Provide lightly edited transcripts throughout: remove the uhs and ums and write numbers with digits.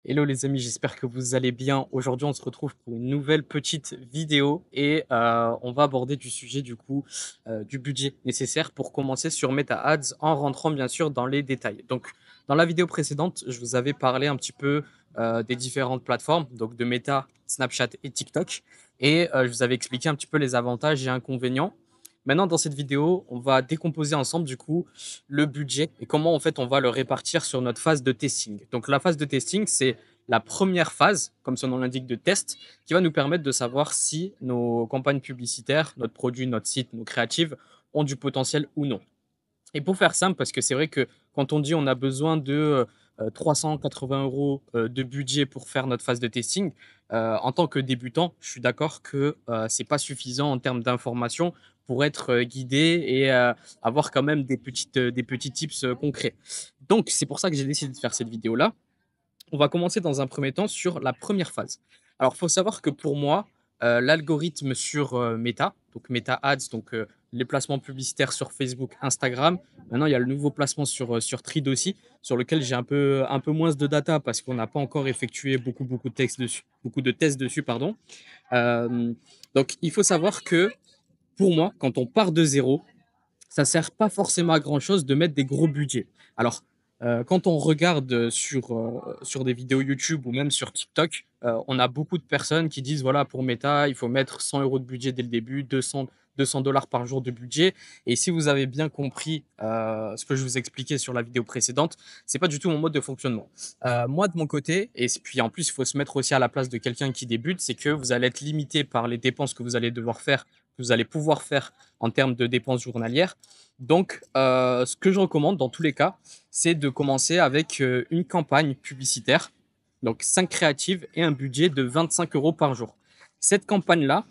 Hello les amis, j'espère que vous allez bien. Aujourd'hui, on se retrouve pour une nouvelle petite vidéo et on va aborder du sujet du budget nécessaire pour commencer sur Meta Ads en rentrant bien sûr dans les détails. Donc, dans la vidéo précédente, je vous avais parlé un petit peu des différentes plateformes, donc de Meta, Snapchat et TikTok, et je vous avais expliqué un petit peu les avantages et inconvénients. Maintenant, dans cette vidéo, on va décomposer ensemble le budget et comment en fait on va le répartir sur notre phase de testing. Donc la phase de testing, c'est la première phase, comme son nom l'indique, de test, qui va nous permettre de savoir si nos campagnes publicitaires, notre produit, notre site, nos créatives ont du potentiel ou non. Et pour faire simple, parce que c'est vrai que quand on dit on a besoin de 380 € de budget pour faire notre phase de testing, en tant que débutant, je suis d'accord que c'est pas suffisant en termes d'information pour être guidé et avoir quand même des petits tips concrets. Donc, c'est pour ça que j'ai décidé de faire cette vidéo-là. On va commencer dans un premier temps sur la première phase. Alors, il faut savoir que pour moi, l'algorithme sur Meta, donc Meta Ads, donc les placements publicitaires sur Facebook, Instagram. Maintenant, il y a le nouveau placement sur Thread aussi, sur lequel j'ai un peu moins de data parce qu'on n'a pas encore effectué beaucoup de tests dessus, pardon. Euh, donc, il faut savoir que pour moi, quand on part de zéro, ça sert pas forcément à grand chose de mettre des gros budgets. Alors, quand on regarde sur des vidéos YouTube ou même sur TikTok, on a beaucoup de personnes qui disent voilà, pour Meta, il faut mettre 100 € de budget dès le début, 200 $ par jour de budget. Et si vous avez bien compris ce que je vous expliquais sur la vidéo précédente, c'est pas du tout mon mode de fonctionnement. Moi, de mon côté, et puis en plus, il faut se mettre aussi à la place de quelqu'un qui débute, c'est que vous allez être limité par les dépenses que vous allez devoir faire, que vous allez pouvoir faire en termes de dépenses journalières. Donc, ce que je recommande dans tous les cas, c'est de commencer avec une campagne publicitaire, donc 5 créatives et un budget de 25 € par jour. Cette campagne-là,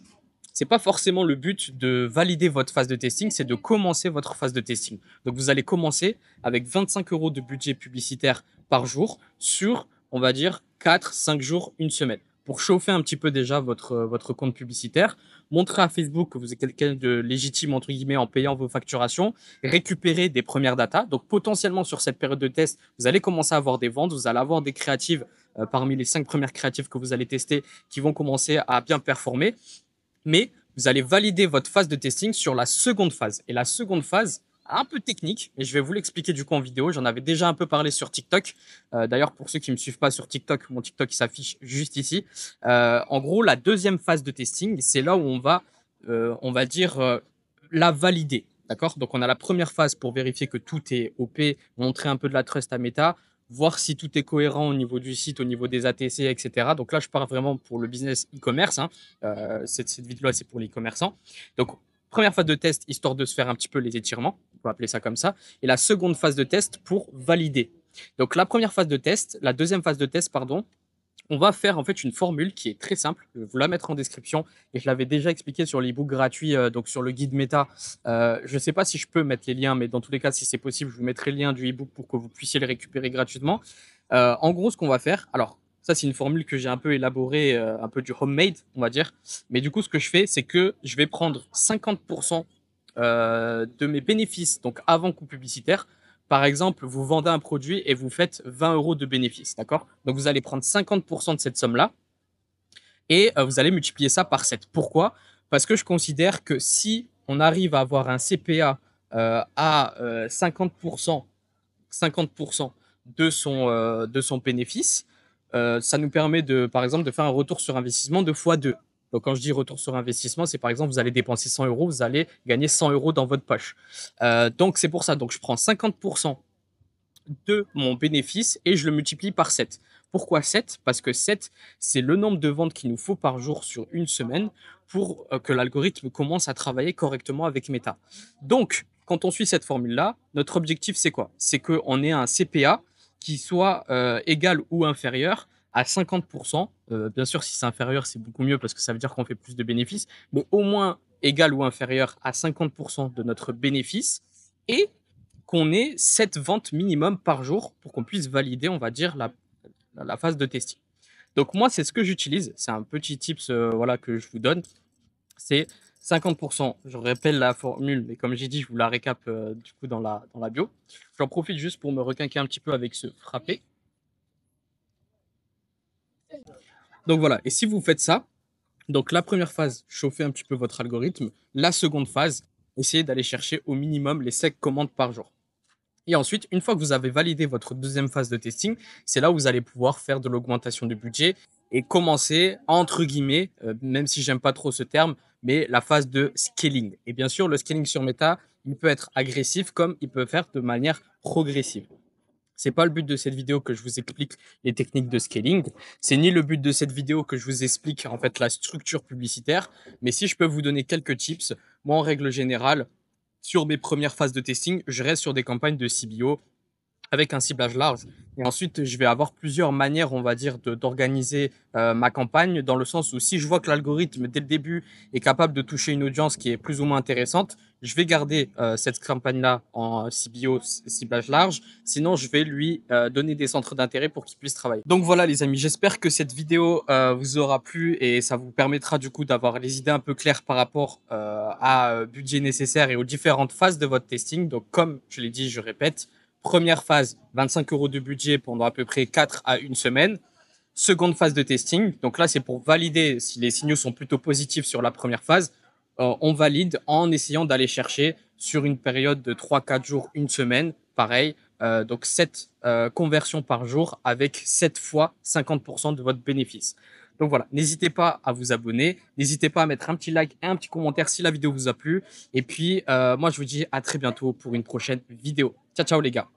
c'est pas forcément le but de valider votre phase de testing, c'est de commencer votre phase de testing. Donc, vous allez commencer avec 25 € de budget publicitaire par jour sur, on va dire, 4, 5 jours, une semaine. Pour chauffer un petit peu déjà votre compte publicitaire, montrer à Facebook que vous êtes quelqu'un de légitime, entre guillemets, en payant vos facturations, récupérer des premières datas. Donc, potentiellement, sur cette période de test, vous allez commencer à avoir des ventes, vous allez avoir des créatives parmi les 5 premières créatives que vous allez tester qui vont commencer à bien performer. Mais vous allez valider votre phase de testing sur la seconde phase. Et la seconde phase, un peu technique, mais je vais vous l'expliquer du coup en vidéo. J'en avais déjà un peu parlé sur TikTok. D'ailleurs, pour ceux qui ne me suivent pas sur TikTok, mon TikTok s'affiche juste ici. En gros, la deuxième phase de testing, c'est là où on va dire, la valider. D'accord. Donc, on a la première phase pour vérifier que tout est OP, montrer un peu de la trust à Meta, voir si tout est cohérent au niveau du site, au niveau des ATC, etc. Donc là, je pars vraiment pour le business e-commerce, hein. Cette vidéo-là, c'est pour les commerçants. Donc, première phase de test, histoire de se faire un petit peu les étirements, on peut appeler ça comme ça. Et la seconde phase de test pour valider. Donc, la deuxième phase de test, pardon, on va faire en fait une formule qui est très simple. Je vais vous la mettre en description et je l'avais déjà expliqué sur l'ebook gratuit, donc sur le guide méta. Je ne sais pas si je peux mettre les liens, mais dans tous les cas, si c'est possible, je vous mettrai le lien du ebook pour que vous puissiez le récupérer gratuitement. En gros, ce qu'on va faire, alors ça c'est une formule que j'ai un peu élaborée, un peu du homemade, on va dire. Mais du coup, ce que je fais, c'est que je vais prendre 50% de mes bénéfices, donc avant coût publicitaire. Par exemple, vous vendez un produit et vous faites 20 € de bénéfices, d'accord? Donc vous allez prendre 50% de cette somme-là et vous allez multiplier ça par 7. Pourquoi? Parce que je considère que si on arrive à avoir un CPA à 50% de son bénéfice, ça nous permet par exemple, de faire un retour sur investissement de x2. Donc, quand je dis retour sur investissement, c'est par exemple, vous allez dépenser 100 €, vous allez gagner 100 € dans votre poche. Donc, c'est pour ça. Donc, je prends 50% de mon bénéfice et je le multiplie par 7. Pourquoi 7? Parce que 7, c'est le nombre de ventes qu'il nous faut par jour sur une semaine pour que l'algorithme commence à travailler correctement avec Meta. Donc, quand on suit cette formule-là, notre objectif, c'est quoi? C'est qu'on ait un CPA qui soit égal ou inférieur à 50%. Bien sûr, si c'est inférieur, c'est beaucoup mieux parce que ça veut dire qu'on fait plus de bénéfices, mais au moins égal ou inférieur à 50% de notre bénéfice. Et qu'on ait 7 ventes minimum par jour pour qu'on puisse valider, on va dire, la phase de testing. Donc moi, c'est ce que j'utilise. C'est un petit tips voilà, que je vous donne. C'est 50%. Je répète la formule, mais comme j'ai dit, je vous la récap du coup dans la bio. J'en profite juste pour me requinquer un petit peu avec ce frappé. Donc voilà, et si vous faites ça, donc la première phase, chauffer un petit peu votre algorithme. La seconde phase, essayez d'aller chercher au minimum les 5 commandes par jour. Et ensuite, une fois que vous avez validé votre deuxième phase de testing, c'est là où vous allez pouvoir faire de l'augmentation de budget et commencer, entre guillemets, même si j'aime pas trop ce terme, mais la phase de scaling. Et bien sûr, le scaling sur Meta, il peut être agressif comme il peut faire de manière progressive. C'est pas le but de cette vidéo que je vous explique les techniques de scaling. C'est ni le but de cette vidéo que je vous explique en fait la structure publicitaire. Mais si je peux vous donner quelques tips, moi en règle générale, sur mes premières phases de testing, je reste sur des campagnes de CBO avec un ciblage large. Et ensuite, je vais avoir plusieurs manières, on va dire, d'organiser ma campagne, dans le sens où si je vois que l'algorithme, dès le début, est capable de toucher une audience qui est plus ou moins intéressante, je vais garder cette campagne-là en CBO, ciblage large. Sinon, je vais lui donner des centres d'intérêt pour qu'il puisse travailler. Donc voilà, les amis, j'espère que cette vidéo vous aura plu et ça vous permettra du coup d'avoir les idées un peu claires par rapport à budget nécessaire et aux différentes phases de votre testing. Donc comme je l'ai dit, je répète, première phase, 25 € de budget pendant à peu près 4 à 1 semaine. Seconde phase de testing. Donc là, c'est pour valider si les signaux sont plutôt positifs sur la première phase. On valide en essayant d'aller chercher sur une période de 3-4 jours, 1 semaine. Pareil. Donc 7 conversions par jour avec 7 fois 50% de votre bénéfice. Donc voilà, n'hésitez pas à vous abonner, n'hésitez pas à mettre un petit like et un petit commentaire si la vidéo vous a plu. Et puis, moi, je vous dis à très bientôt pour une prochaine vidéo. Ciao, ciao les gars.